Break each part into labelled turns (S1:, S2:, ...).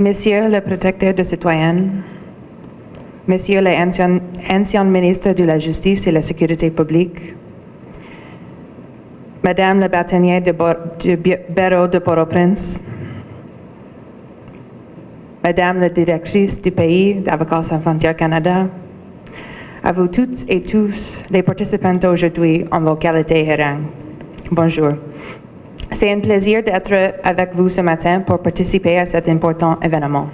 S1: Monsieur le protecteur des citoyens, Monsieur l'ancien ministre de la Justice et la Sécurité publique, Madame la bâtonnière du barreau de Port-au-Prince, Madame la directrice du pays d'Avocats sans frontières Canada, à vous toutes et tous les participants aujourd'hui en vos qualités et rangs. Bonjour. C'est un plaisir d'être avec vous ce matin pour participer à cet important événement.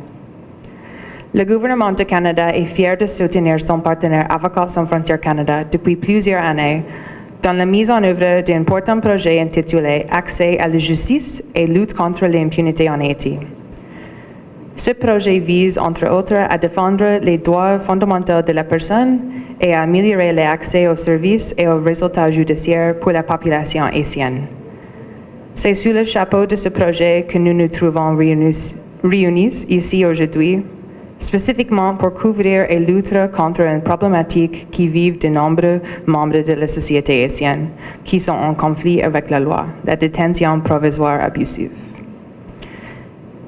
S1: Le gouvernement du Canada est fier de soutenir son partenaire Avocats sans frontières Canada depuis plusieurs années dans la mise en œuvre d'un important projet intitulé Accès à la justice et lutte contre l'impunité en Haïti. Ce projet vise, entre autres, à défendre les droits fondamentaux de la personne et à améliorer l'accès aux services et aux résultats judiciaires pour la population haïtienne. C'est sous le chapeau de ce projet que nous nous trouvons réunis ici aujourd'hui, spécifiquement pour couvrir et lutter contre une problématique qui vivent de nombreux membres de la société haïtienne qui sont en conflit avec la loi, la détention provisoire abusive.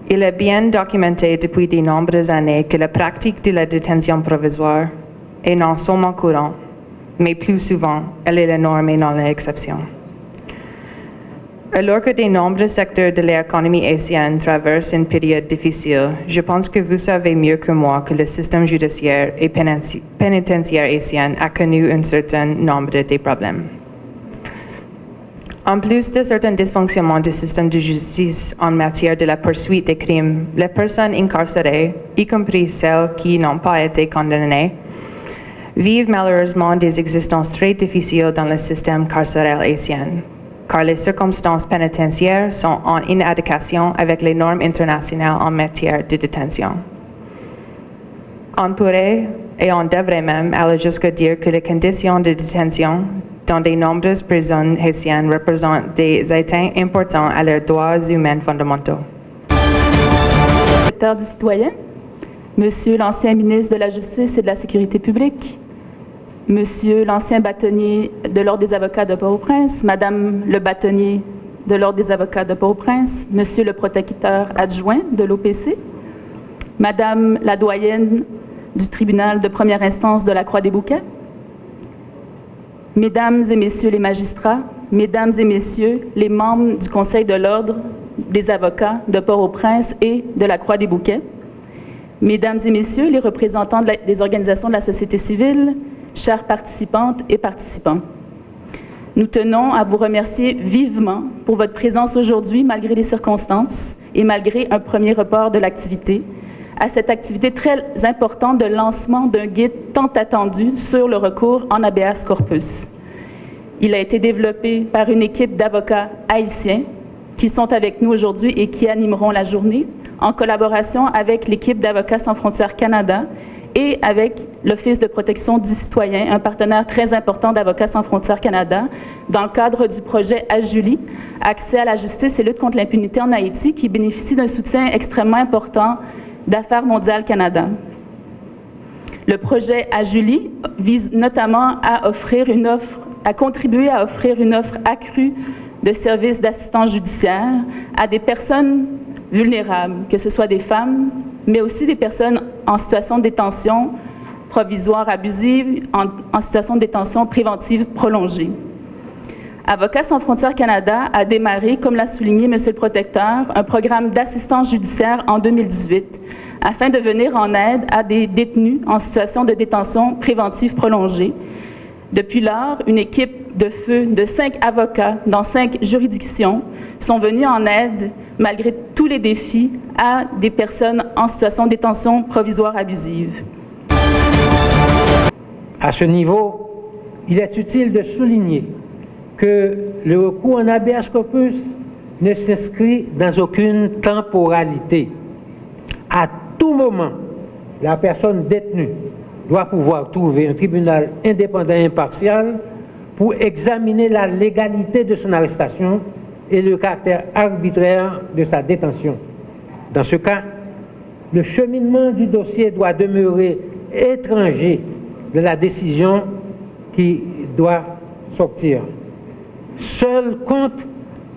S1: Il est bien documenté depuis de nombreuses années que la pratique de la détention provisoire est non seulement courante, mais plus souvent, elle est la norme et non l'exception. Alors que de nombreux secteurs de l'économie haïtienne traversent une période difficile, je pense que vous savez mieux que moi que le système judiciaire et pénitentiaire haïtien a connu un certain nombre de problèmes. En plus de certains dysfonctionnements du système de justice en matière de la poursuite des crimes, les personnes incarcérées, y compris celles qui n'ont pas été condamnées, vivent malheureusement des existences très difficiles dans le système carcéral haïtien, car les circonstances pénitentiaires sont en inadéquation avec les normes internationales en matière de détention. On pourrait et on devrait même aller jusqu'à dire que les conditions de détention dans de nombreuses prisons haïtiennes représentent des atteintes importantes à leurs droits humains fondamentaux.
S2: Protecteur des citoyens, Monsieur l'ancien ministre de la Justice et de la Sécurité publique, Monsieur l'ancien bâtonnier de l'Ordre des avocats de Port-au-Prince, Madame le bâtonnier de l'Ordre des avocats de Port-au-Prince, Monsieur le protecteur adjoint de l'OPC, Madame la doyenne du tribunal de première instance de la Croix-des-Bouquets, Mesdames et Messieurs les magistrats, Mesdames et Messieurs les membres du Conseil de l'Ordre des avocats de Port-au-Prince et de la Croix-des-Bouquets, Mesdames et Messieurs les représentants des organisations de la société civile, chères participantes et participants. Nous tenons à vous remercier vivement pour votre présence aujourd'hui, malgré les circonstances et malgré un premier report de l'activité, à cette activité très importante de lancement d'un guide tant attendu sur le recours en habeas corpus. Il a été développé par une équipe d'avocats haïtiens qui sont avec nous aujourd'hui et qui animeront la journée, en collaboration avec l'équipe d'Avocats sans frontières Canada et avec l'Office de protection du citoyen, un partenaire très important d'Avocats sans frontières Canada, dans le cadre du projet AJULI, Accès à la justice et lutte contre l'impunité en Haïti, qui bénéficie d'un soutien extrêmement important d'Affaires mondiales Canada. Le projet AJULI vise notamment à contribuer à offrir une offre accrue de services d'assistance judiciaire à des personnes vulnérables, que ce soit des femmes, mais aussi des personnes en situation de détention provisoire abusive, en situation de détention préventive prolongée. Avocats sans frontières Canada a démarré, comme l'a souligné Monsieur le Protecteur, un programme d'assistance judiciaire en 2018 afin de venir en aide à des détenus en situation de détention préventive prolongée. Depuis lors, une équipe de feu de 5 avocats dans 5 juridictions sont venus en aide, malgré tous les défis, à des personnes en situation de détention provisoire abusive.
S3: À ce niveau, il est utile de souligner que le recours en habeas corpus ne s'inscrit dans aucune temporalité. À tout moment, la personne détenue doit pouvoir trouver un tribunal indépendant et impartial pour examiner la légalité de son arrestation et le caractère arbitraire de sa détention. Dans ce cas, le cheminement du dossier doit demeurer étranger de la décision qui doit sortir. Seul compte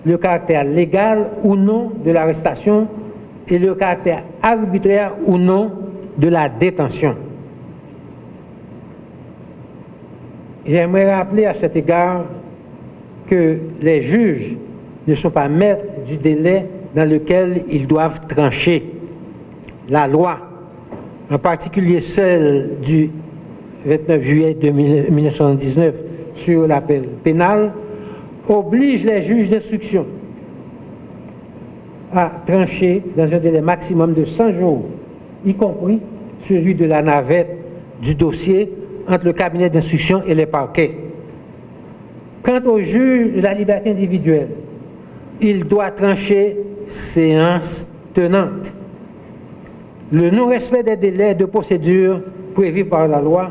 S3: le caractère légal ou non de l'arrestation et le caractère arbitraire ou non de la détention. J'aimerais rappeler à cet égard que les juges ne sont pas maîtres du délai dans lequel ils doivent trancher. La loi, en particulier celle du 29 juillet 1979 sur l'appel pénal, oblige les juges d'instruction à trancher dans un délai maximum de 100 jours, y compris celui de la navette du dossier entre le cabinet d'instruction et les parquets. Quant au juge de la liberté individuelle, il doit trancher séance tenante. Le non-respect des délais de procédure prévus par la loi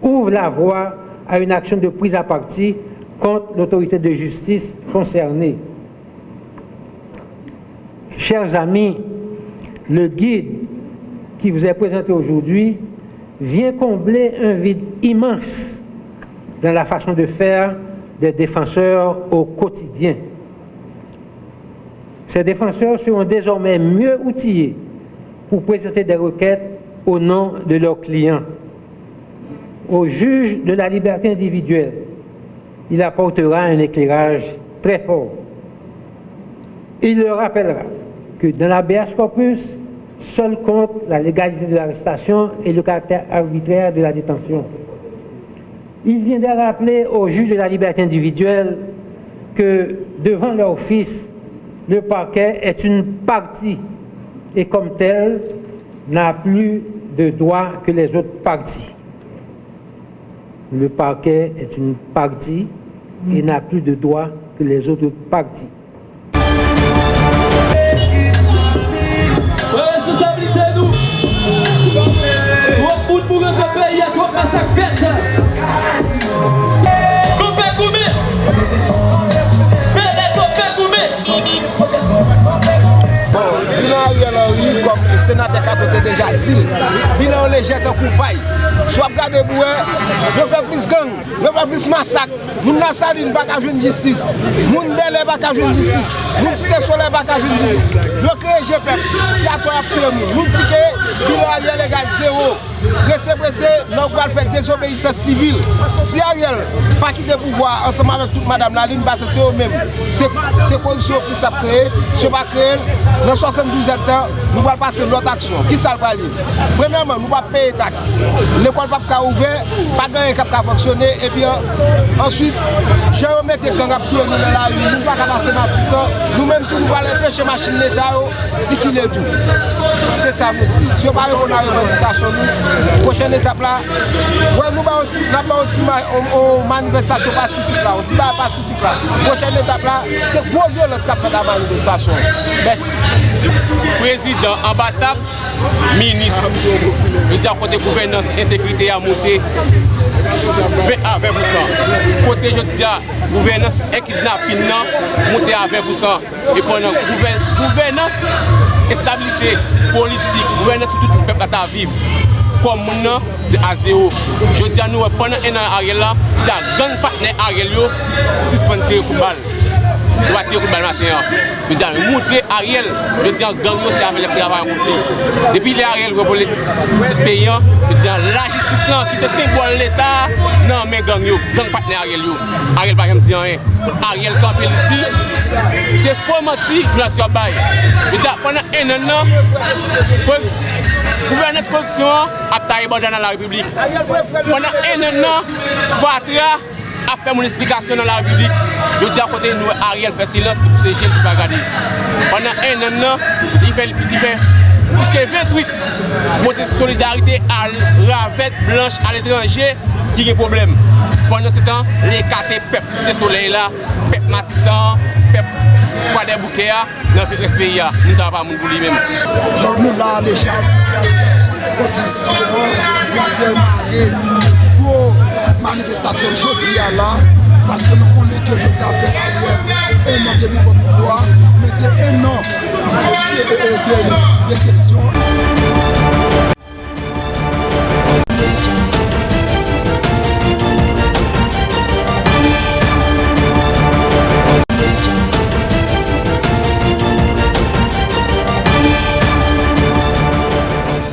S3: ouvre la voie à une action de prise à partie contre l'autorité de justice concernée. Chers amis, le guide qui vous est présenté aujourd'hui vient combler un vide immense dans la façon de faire des défenseurs au quotidien. Ces défenseurs seront désormais mieux outillés pour présenter des requêtes au nom de leurs clients. Au juge de la liberté individuelle, il apportera un éclairage très fort. Il leur rappellera que dans l'habeas corpus, seul compte la légalité de l'arrestation et le caractère arbitraire de la détention. Il viendra rappeler aux juges de la liberté individuelle que devant leur fils, le parquet est une partie et comme tel n'a plus de droits que les autres parties. Le parquet est une partie et n'a plus de droits que les autres parties.
S4: Responsabilité nous. Tout pour le pays à toi ça fait. Coupé goumé.
S5: Bon, bilan Ariel Henry, comme le sénateur Katote déjà dit, bilan léger en coupaille. Soit regardez pour eux, fait plus gang, fait plus massacre. Nous n'avons pas une bac à jouer justice. Nous n'avons pas bac à jouer justice. Nous cité soleil bac à jouer justice. Nous créons GPEP, c'est à toi de tout le monde. Nous disons que bilan Ariel égale 0. Pressé, nous allons faire désobéissance civile. Si Ariel pas quitter le pouvoir ensemble avec toute madame Laline, c'est eux-mêmes. C'est corruption plus à créer. Ce va créer dans 72 ans, nous allons passer l'autre action. Qui ça va aller? Premièrement, nous allons payer taxes. L'école va pas ouvert, pas gagner cap fonctionner. Et puis ensuite, je vais remettre les gangs à tout le monde dans la rue. Nous ne pouvons pas passer Matissa. Nous-mêmes, nous allons empêcher la machine d'État si qu'il est tout. C'est ça, nous dit. Si on parle de la revendication, nous, prochaine étape là, ouais, nous avons une manifestation pacifique là, on dit pas pacifique là. Prochaine étape là, c'est gros violence qui a fait la manifestation. Merci.
S6: Président imbattable, ministre, je dis à côté gouvernance et sécurité à monter 20 à 20%. Côté je dis à gouvernance et kidnapping monter à 20%. Et pendant gouvernance et stabilité politique, gouvernance pour tout le peuple à vivre. Comme nous à 0. Je dis à nous pendant un an Ariel là, il y a gang partenaire Ariel yo suspendre tirer coup de balle. On va tirer coup de balle matin. Je dis à montrer Ariel, je dis à gang yo c'est avec les travail en conflit. Depuis les Ariel pour les payants, je dis à la justice là qui c'est symbole l'État, non mais gang yo, gang partenaire Ariel yo. Ariel pas me dire rien. Ariel Campbell dit c'est faux menti, je la suis bail. Je dis pendant un an gouvernance corruption a taillé dans la République. Pendant un an, Fatra a fait mon explication dans la République. Je dis à côté de nous, Ariel fait silence pour ces jeunes qui ne regarder. Pendant un an, il fait plus que 28 montées de solidarité à Ravette Blanche à l'étranger qui a un problème. Pendant ce temps, les quatre peuples de soleil là, peuple Matissan, peuple Quoi des bouquets dans le respect, nous ne savons pas mon même.
S5: Donc nous là déjà, constitution, nous avons démarré pour manifestation jeudi là, parce que nous connaissons que jeudi a fait un an de pouvoir, mais c'est un an de déception.